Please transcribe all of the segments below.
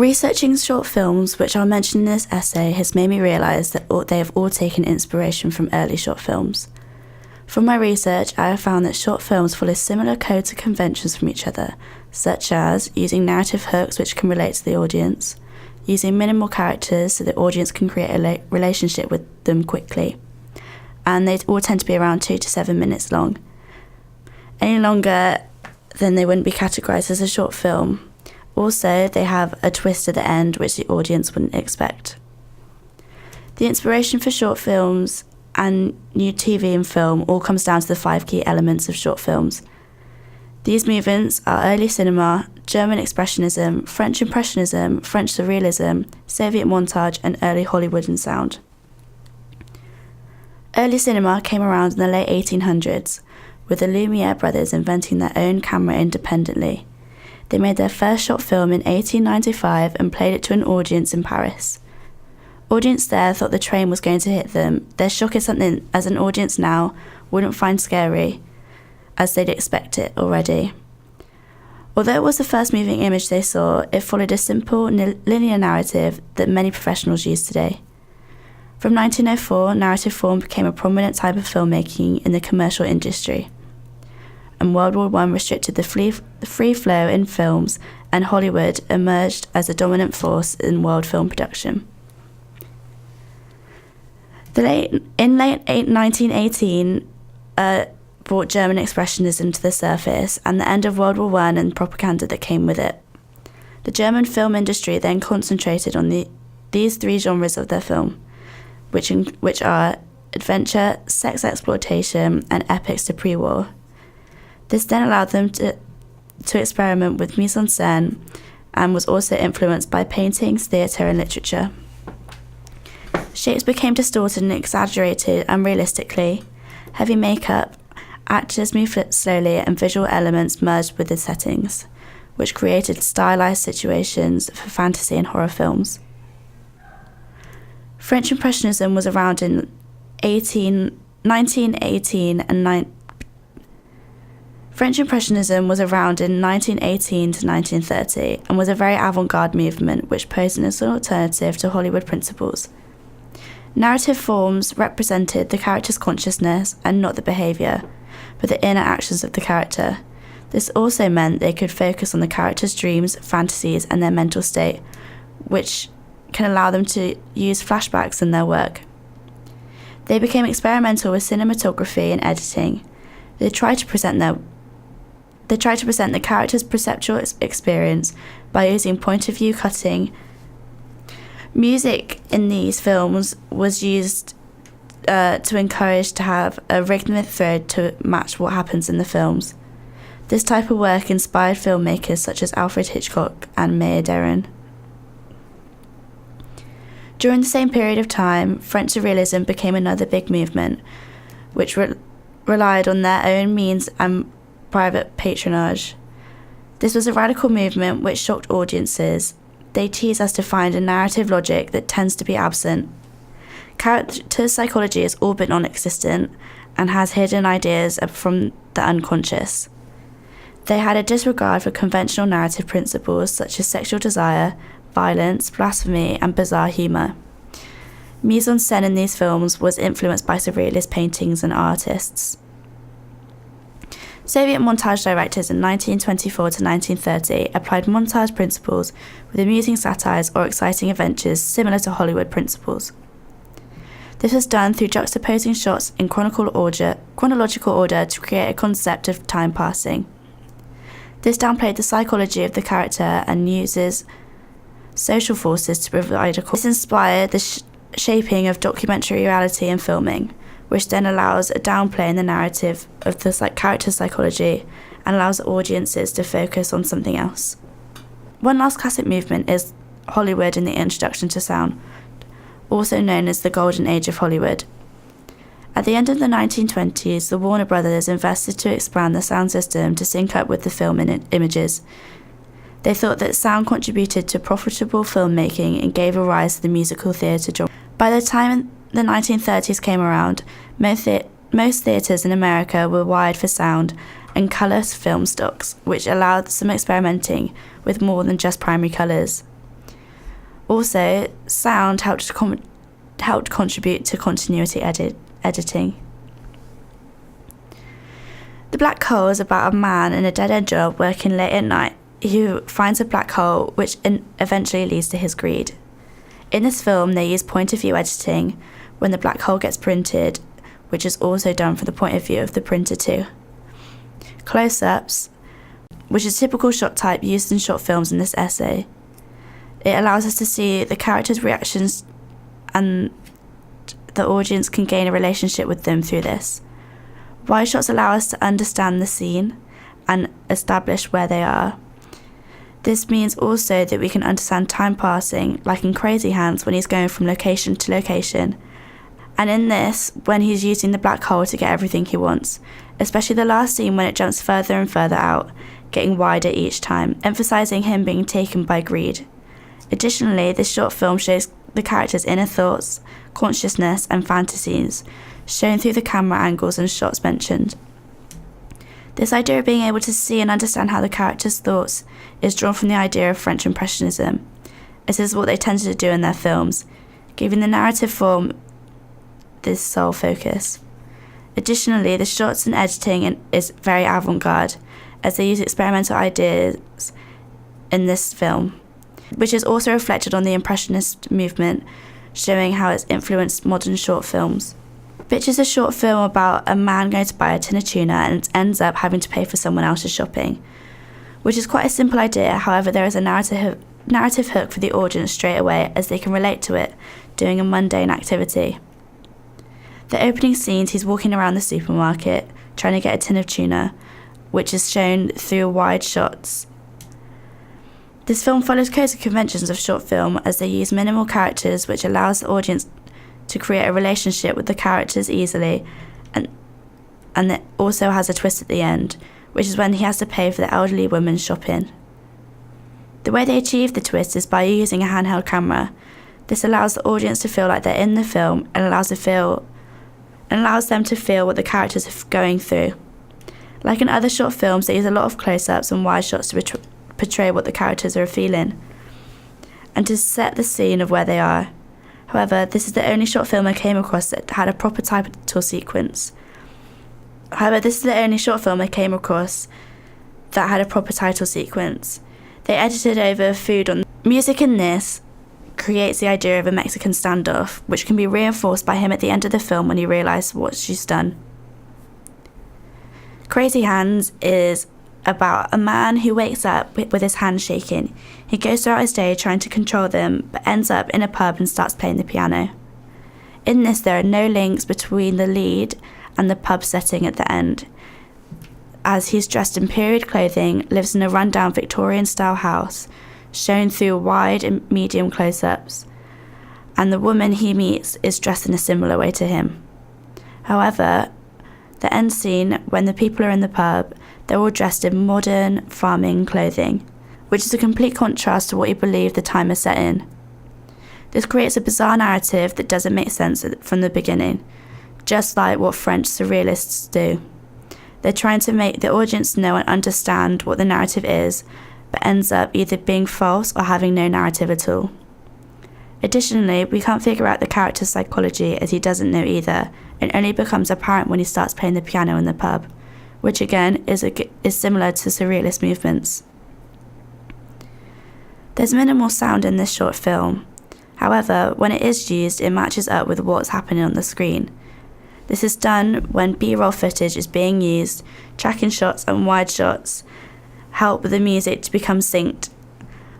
Researching short films, which I'll mention in this essay, has made me realise that they have all taken inspiration from early short films. From my research, I have found that short films follow similar codes and conventions from each other, such as using narrative hooks which can relate to the audience, using minimal characters so the audience can create a relationship with them quickly, and they all tend to be around 2 to 7 minutes long. Any longer than they wouldn't be categorised as a short film. Also, they have a twist at the end which the audience wouldn't expect. The inspiration for short films and new TV and film all comes down to the 5 key elements of short films. These movements are early cinema, German Expressionism, French Impressionism, French Surrealism, Soviet montage, and early Hollywood and sound. Early cinema came around in the late 1800s, with the Lumiere brothers inventing their own camera independently. They made their first short film in 1895 and played it to an audience in Paris. Audience there thought the train was going to hit them. Their shock is something as an audience now wouldn't find scary, as they'd expect it already. Although it was the first moving image they saw, it followed a simple, linear narrative that many professionals use today. From 1904, narrative form became a prominent type of filmmaking in the commercial industry, and World War I restricted the free flow in films, and Hollywood emerged as a dominant force in world film production. In late 1918 brought German Expressionism to the surface, and the end of World War I and propaganda that came with it. The German film industry then concentrated on these 3 genres of their film, which are adventure, sex exploitation, and epics to pre-war. This then allowed them to experiment with mise-en-scène and was also influenced by paintings, theatre, and literature. Shapes became distorted and exaggerated unrealistically. Heavy makeup, actors moved slowly, and visual elements merged with the settings, which created stylized situations for fantasy and horror films. French Impressionism was around in 1918 and French Impressionism was around in 1918 to 1930 and was a very avant-garde movement which posed as an alternative to Hollywood principles. Narrative forms represented the character's consciousness and not the behaviour, but the inner actions of the character. This also meant they could focus on the character's dreams, fantasies, and their mental state, which can allow them to use flashbacks in their work. They became experimental with cinematography and editing. They tried to present the character's perceptual experience by using point-of-view cutting. Music in these films was used to encourage to have a rhythmic thread to match what happens in the films. This type of work inspired filmmakers such as Alfred Hitchcock and Maya Deren. During the same period of time, French Surrealism became another big movement, which relied on their own means and private patronage. This was a radical movement which shocked audiences. They tease us to find a narrative logic that tends to be absent. Character psychology is all but non-existent and has hidden ideas from the unconscious. They had a disregard for conventional narrative principles such as sexual desire, violence, blasphemy, and bizarre humour. Mise-en-scène in these films was influenced by surrealist paintings and artists. Soviet montage directors in 1924 to 1930 applied montage principles with amusing satires or exciting adventures similar to Hollywood principles. This was done through juxtaposing shots in chronological order to create a concept of time passing. This downplayed the psychology of the character and uses social forces to provide a This inspired the shaping of documentary reality in filming, which then allows a downplay in the narrative of the character psychology and allows audiences to focus on something else. One last classic movement is Hollywood and the introduction to sound, also known as the Golden Age of Hollywood. At the end of the 1920s, the Warner Brothers invested to expand the sound system to sync up with the film images. They thought that sound contributed to profitable filmmaking and gave a rise to the musical theatre genre. By the time the 1930s came around, most theatres in America were wired for sound and colour film stocks, which allowed some experimenting with more than just primary colours. Also, sound helped contribute to continuity editing. The Black Hole is about a man in a dead-end job working late at night who finds a black hole which eventually leads to his greed. In this film, they use point-of-view editing when the black hole gets printed, which is also done from the point of view of the printer too. Close-ups, which is a typical shot type used in short films in this essay. It allows us to see the characters' reactions, and the audience can gain a relationship with them through this. Wide shots allow us to understand the scene and establish where they are. This means also that we can understand time passing, like in Crazy Hands when he's going from location to location, and in this, when he's using the black hole to get everything he wants, especially the last scene when it jumps further and further out, getting wider each time, emphasizing him being taken by greed. Additionally, this short film shows the characters' inner thoughts, consciousness, and fantasies, shown through the camera angles and shots mentioned. This idea of being able to see and understand how the characters' thoughts is drawn from the idea of French Impressionism, as is what they tended to do in their films, giving the narrative form this sole focus. Additionally, the shots and editing is very avant-garde, as they use experimental ideas in this film, which is also reflected on the Impressionist movement, showing how it's influenced modern short films. Bitch is a short film about a man going to buy a tin of tuna and ends up having to pay for someone else's shopping, which is quite a simple idea. However, there is a narrative hook for the audience straight away, as they can relate to it doing a mundane activity. The opening scenes, he's walking around the supermarket trying to get a tin of tuna, which is shown through wide shots. This film follows codes and conventions of short film, as they use minimal characters, which allows the audience to create a relationship with the characters easily, and it also has a twist at the end, which is when he has to pay for the elderly woman's shopping. The way they achieve the twist is by using a handheld camera. This allows the audience to feel like they're in the film and allows them to feel what the characters are going through. Like in other short films, they use a lot of close-ups and wide shots to portray what the characters are feeling and to set the scene of where they are. However, this is the only short film I came across that had a proper title sequence. They edited over food on music in this creates the idea of a Mexican standoff, which can be reinforced by him at the end of the film when he realises what she's done. Crazy Hands is about a man who wakes up with his hands shaking. He goes throughout his day trying to control them, but ends up in a pub and starts playing the piano. In this, there are no links between the lead and the pub setting at the end, as he's dressed in period clothing, lives in a rundown Victorian-style house, shown through wide and medium close-ups, and the woman he meets is dressed in a similar way to him. However, the end scene, when the people are in the pub, they're all dressed in modern farming clothing, which is a complete contrast to what you believe the time is set in. This creates a bizarre narrative that doesn't make sense from the beginning, just like what French surrealists do. They're trying to make the audience know and understand what the narrative is, but ends up either being false or having no narrative at all. Additionally, we can't figure out the character's psychology, as he doesn't know either, and only becomes apparent when he starts playing the piano in the pub, which again is similar to surrealist movements. There's minimal sound in this short film. However, when it is used, it matches up with what's happening on the screen. This is done when B-roll footage is being used, tracking shots and wide shots help the music to become synced.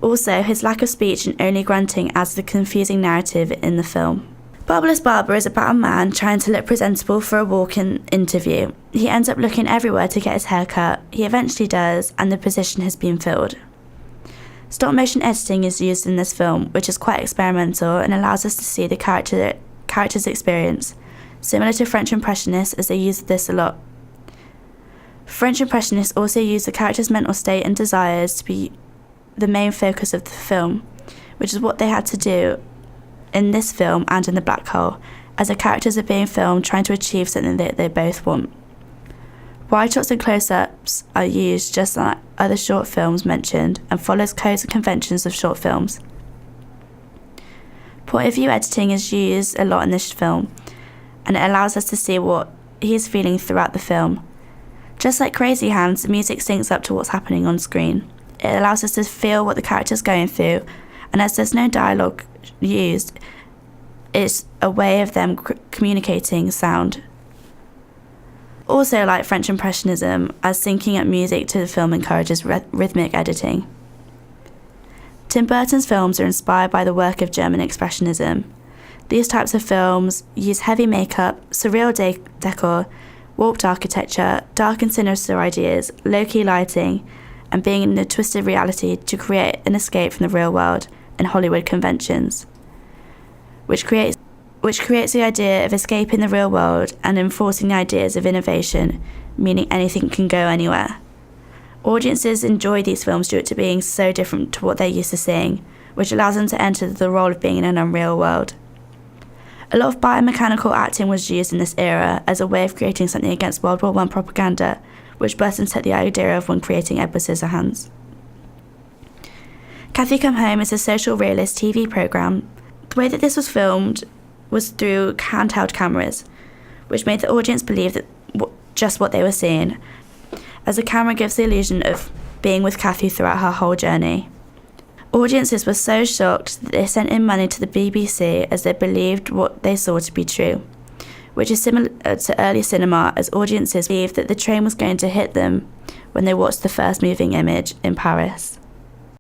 Also, his lack of speech and only grunting adds to the confusing narrative in the film. Barbless Barber is about a man trying to look presentable for a walk-in interview. He ends up looking everywhere to get his hair cut. He eventually does, and the position has been filled. Stop-motion editing is used in this film, which is quite experimental and allows us to see the character's experience, similar to French Impressionists, as they use this a lot. French Impressionists also use the character's mental state and desires to be the main focus of the film, which is what they had to do in this film and in The Black Hole, as the characters are being filmed trying to achieve something that they both want. Wide shots and close-ups are used just like other short films mentioned and follows codes and conventions of short films. Point of view editing is used a lot in this film, and it allows us to see what he is feeling throughout the film. Just like Crazy Hands, the music syncs up to what's happening on screen. It allows us to feel what the character's going through, and as there's no dialogue used, it's a way of them communicating sound. Also, like French Impressionism, as syncing up music to the film encourages rhythmic editing. Tim Burton's films are inspired by the work of German Expressionism. These types of films use heavy makeup, surreal decor, warped architecture, dark and sinister ideas, low-key lighting, and being in a twisted reality to create an escape from the real world and Hollywood conventions, which creates the idea of escaping the real world and enforcing the ideas of innovation, meaning anything can go anywhere. Audiences enjoy these films due to being so different to what they're used to seeing, which allows them to enter the role of being in an unreal world. A lot of biomechanical acting was used in this era as a way of creating something against World War I propaganda, which Burton took the idea of when creating Edward Scissorhands. Cathy Come Home is a social realist TV programme. The way that this was filmed was through handheld cameras, which made the audience believe that just what they were seeing, as the camera gives the illusion of being with Cathy throughout her whole journey. Audiences were so shocked that they sent in money to the BBC as they believed what they saw to be true, which is similar to early cinema, as audiences believed that the train was going to hit them when they watched the first moving image in Paris.